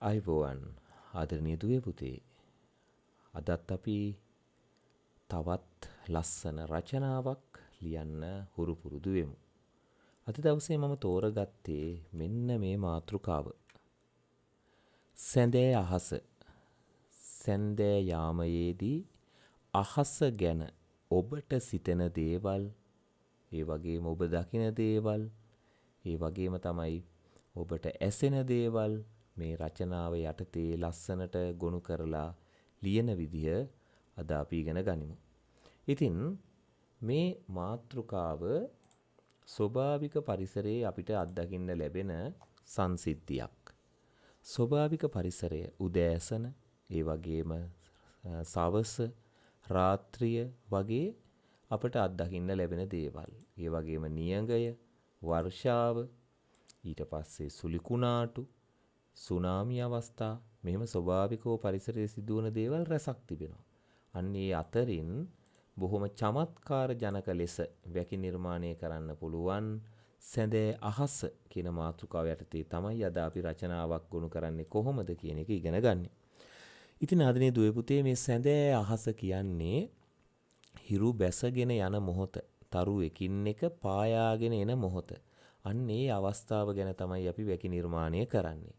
අයිබෝවන් ආදරණීය දුවේ පුතේ අදත් අපි තවත් ලස්සන රචනාවක් ලියන්න හුරු පුරුදු වෙමු. අද දවසේ මම තෝරගත්තේ මෙන්න මේ මාතෘකාව. සැඳෑ අහස. සැඳෑ යාමයේදී අහස ගැන ඔබට සිතෙන දේවල්, ඒ වගේම ඔබ දකින දේවල්, ඒ වගේම තමයි ඔබට ඇසෙන දේවල් මේ රචනාව යටතේ ලස්සනට ගොනු කරලා ලියන විදිය අද අපි ඉගෙන ගනිමු. ඉතින් මේ මාතෘකාව ස්වභාවික පරිසරයේ අපිට අත්දකින්න ලැබෙන සංසිද්ධියක්. ස්වභාවික පරිසරය උදෑසන, ඒ වගේම සවස, රාත්‍රිය වගේ අපට අත්දකින්න ලැබෙන දේවල්. ඒ වගේම නියඟය, වර්ෂාව, ඊට පස්සේ සුලිකුණාටු, සුනාමි අවස්ථා, මෙහෙම ස්වභාවිකව පරිසරයේ සිදුවන දේවල් රැසක් තිබෙනවා. අන්න ඒ අතරින් බොහොම චමත්කාර ජනක ලෙස වැකි නිර්මාණය කරන්න පුළුවන් සැඳෑ අහස කියන මාතෘකාව යටතේ තමයි අද අපි රචනාවක් ගොනු කරන්නේ කොහොමද කියන එක ඉගෙන ගන්න. ඉතින් ආදරණීය දුවේ පුතේ මේ සැඳෑ අහස කියන්නේ හිරු බැසගෙන යන මොහොත, තරු එකින් එක පායාගෙන එන මොහොත. අන්න ඒ අවස්ථාව ගැන තමයි අපි වැකි නිර්මාණය කරන්නේ.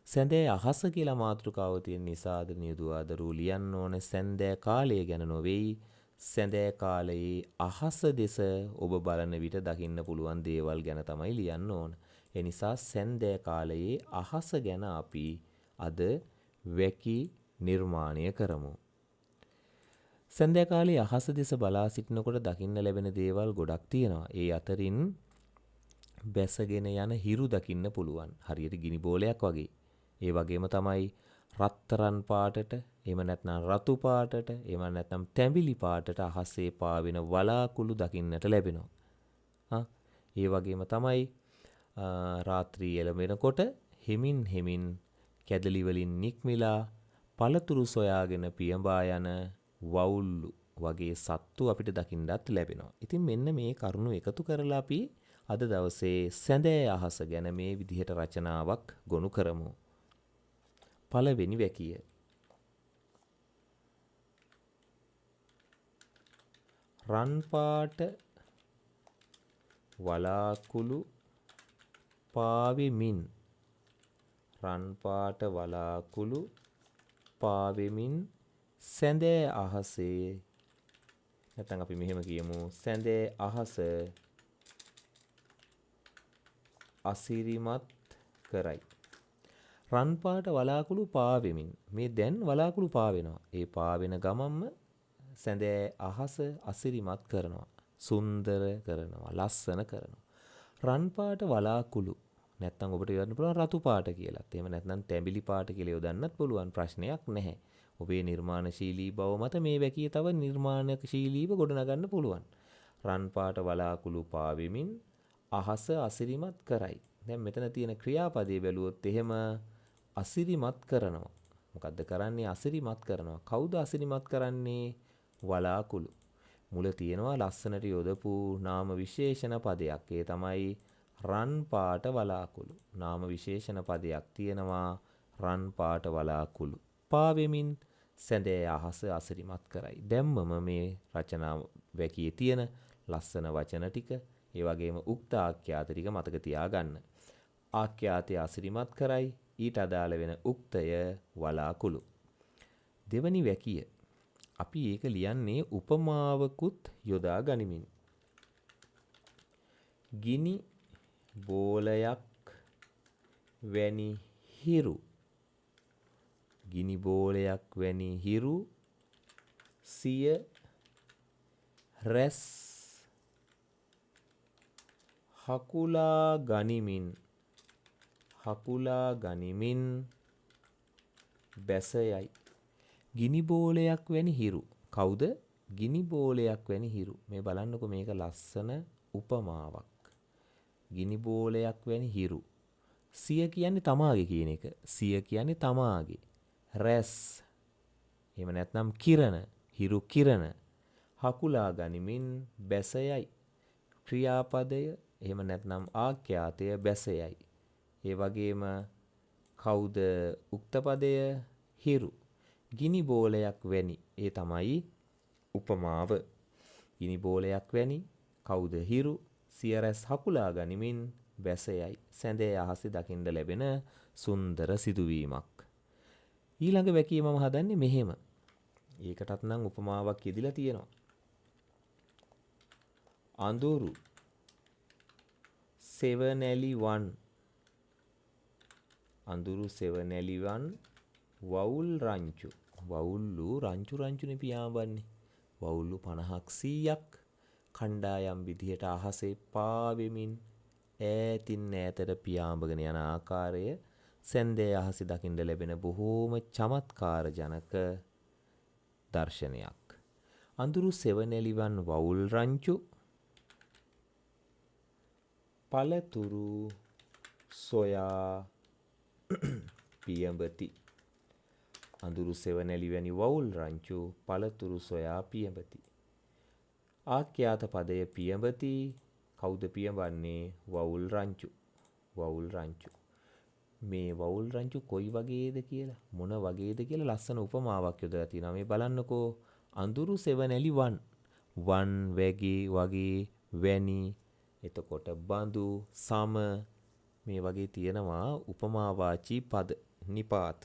සැඳෑ අහස කියලා මාතෘකාව තියෙන නිසා ආදරණීය දුවදරුවෝ ලියන්න ඕනේ සැඳෑ කාලය ගැන නොවේයි. සැඳෑ කාලයේ අහස දෙස ඔබ බලන විට දකින්න පුළුවන් දේවල් ගැන තමයි ලියන්න ඕන. ඒ නිසා සැඳෑ කාලයේ අහස ගැන අපි අද වැකි නිර්මාණය කරමු. සැඳෑ කාලයේ අහස දෙස බලා සිටිනකොට දකින්න ලැබෙන දේවල් ගොඩක් තියෙනවා. ඒ අතරින් බැසගෙන යන හිරු දකින්න පුළුවන්. හරියට ගිනි බෝලයක් වගේ. ඒ වගේම තමයි රත්තරන් පාටට, එහෙම නැත්නම් රතු පාටට, එහෙම නැත්නම් තැඹිලි පාටට අහසේ පාවෙන වලාකුළු දකින්නට ලැබෙනවා. ඒ වගේම තමයි රාත්‍රී එළඹෙනකොට හෙමින් හෙමින් කැදලි වලින් නික්මිලා පළතුරු සොයාගෙන පියඹා යන වවුල්ලු වගේ සත්තු අපිට දකින්නත් ලැබෙනවා. ඉතින් මෙන්න මේ කරුණු එකතු කරලා අපි අද දවසේ සැඳෑ අහස ගැන මේ විදිහට රචනාවක් ගොනු කරමු. පළවෙනි වැකිය. රන් පාට වලාකුළු පාවෙමින්, රන් පාට වලාකුළු පාවෙමින් සැඳෑ අහසේ, නැත්නම් අපි මෙහෙම කියමු, සැඳෑ අහස අසිරිමත් කරයි. රන් පාට වලාකුළු පාවෙමින්, මේ දැන් වලාකුළු පාවෙනවා. ඒ පාවෙන ගමන්ම සැඳෑ අහස අසිරිමත් කරනවා, සුන්දර කරනවා, ලස්සන කරනවා. රන් පාට වලාකුළු නැත්නම් ඔබට යොදන්න පුළුවන් රතු පාට කියලාත්. එහෙම නැත්නම් තැඹිලි පාට කියලා යොදන්නත් පුළුවන්, ප්‍රශ්නයක් නැහැ. ඔබේ නිර්මාණශීලී බව මත මේ වැකිය තව නිර්මාණශීලීව ගොඩනගන්න පුළුවන්. රන් පාට වලාකුළු පාවෙමින් අහස අසිරිමත් කරයි. දැන් මෙතන තියෙන ක්‍රියාපදයේ බැලුවොත් එහෙම අසිරිමත් කරනවා. මොකද්ද කරන්නේ? අසිරිමත් කරනවා. කවුද අසිරිමත් කරන්නේ? වලාකුළු. මුල තියෙනවා ලස්සනට යොදපු නාම විශේෂණ පදයක්. ඒ තමයි රන් පාට වලාකුළු. නාම විශේෂණ පදයක් තියෙනවා රන් පාට වලාකුළු. පාවෙමින් සැඳෑ අහස අසිරිමත් කරයි. දැම්මම මේ රචනා වැකියේ තියෙන ලස්සන වචන ටික, ඒ වගේම උක්ත ආඛ්‍යාත ටික මතක තියාගන්න. ආඛ්‍යාතය අසිරිමත් කරයි, ඊට අදාළ වෙන උක්තය වලාකුළු. දෙවනි වැකිය. අපි ඒක ලියන්නේ උපමාවකුත් යොදා ගනිමින්. ගිනි බෝලයක් වැනි හිරු. ගිනි බෝලයක් වැනි හිරු සිය රැස් හකුලා ගනිමින්, හකුලා ගනිමින් බැසයයි. ගිනි බෝලයක් වැනි හිරු. කවුද? ගිනි බෝලයක් වැනි හිරු. මේ බලන්නකො, මේක ලස්සන උපමාවක්. ගිනි බෝලයක් වැනි හිරු. සිය කියන්නේ තමාගේ කියන එක. සිය කියන්නේ තමාගේ. රැස්, එහෙම නැත්නම් කිරණ, හිරු කිරණ හකුලා ගනිමින් බැසයයි. ක්‍රියාපදය එහෙම නැත්නම් ආඛ්‍යාතය බැසයයි. ඒ වගේම කවුද උක්ත පදය? හිරු. ගිනි බෝලයක් වැනි. ඒ තමයි උපමාව. ගිනි බෝලයක් වැනි. කවුද හිරු? සියරැස් හකුලා ගනිමින් බැසයයි. සැඳේ අහසේ දකින්න ලැබෙන සුන්දර සිදුවීමක්. ඊළඟ වැකිය මම හදන්නේ මෙහෙම. ඒකටත් නම් උපමාවක් යෙදිලා තියෙනවා. අඳුරු සෙවණැලිවන්. අඳුරු සෙවණැලිවන් වවුල් රංචු. වවුල්ලු රංචු රංචුනේ පියාඹන්නේ. වවුල්ලු 50ක් 100ක් කණ්ඩායම් විදිහට අහසේ පාවෙමින් ඈතින් ඈතට පියාඹගෙන යන ආකාරය සැන්දේ අහසේ දකින්න ලැබෙන බොහෝම චමත්කාර ජනක දර්ශනයක්. අඳුරු සෙවණැලිවන් වවුල් රංචු පළතුරු සොයා පියඹති. අඳුරු සෙවණැලි වැනි වවුල් රංචු පළතුරු සොයා පියඹති. ආඛ්‍යාත පදය පියඹති. කවුද පියඹන්නේ? වවුල් රංචු. වවුල් රංචු. මේ වවුල් රංචු කොයි වගේද කියලා, මොන වගේද කියලා ලස්සන උපමාවක් යොදලා තියෙනවා. මේ බලන්නකෝ. අඳුරු සෙවණැලි වන්. වන් වගේ වැනි. එතකොට බඳු සම මේ වගේ තියෙනවා උපමාවාචී පද නිපාත.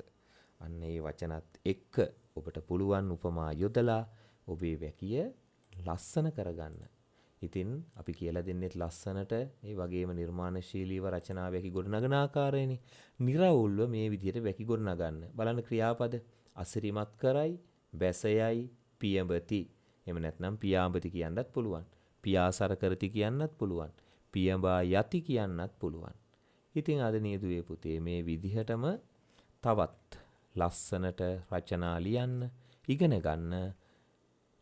අන්න ඒ වචනත් එක්ක ඔබට පුළුවන් උපමා යොදලා ඔබේ වැකිය ලස්සන කරගන්න. ඉතින් අපි කියලා දෙන්නෙත් ලස්සනට ඒ වගේම නිර්මාණශීලීව රචනා වැකි ගොඩනගන ආකාරයනේ. निराවුල්ව මේ විදිහට වැකි ගොඩනගන්න. බලන්න ක්‍රියාපද අසිරිමත් කරයි, බැසයයි, පියඹති. එහෙම නැත්නම් පියාඹති කියන්නත් පුළුවන්. පියාසර කරති කියන්නත් පුළුවන්. පියඹා යති කියන්නත් පුළුවන්. ඉතින් අද නියදුවේ පුතේ මේ විදිහටම තවත් ලස්සනට රචනා ලියන්න ඉගෙන ගන්න.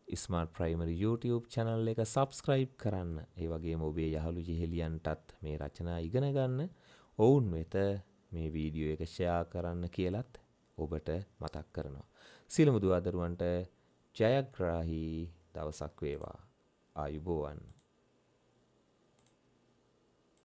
ස්මාර්ට් ප්‍රයිමරි YouTube channel එක subscribe කරන්න. ඒ වගේම ඔබේ යහළු ජෙහෙලියන්ටත් මේ රචනා ඉගෙන ගන්න. ඔවුන් වෙත මේ වීඩියෝ එක share කරන්න කියලත් ඔබට මතක් කරනවා. සියලුම දුවා දරුවන්ට ජයග්‍රාහී දවසක් වේවා. ආයුබෝවන්.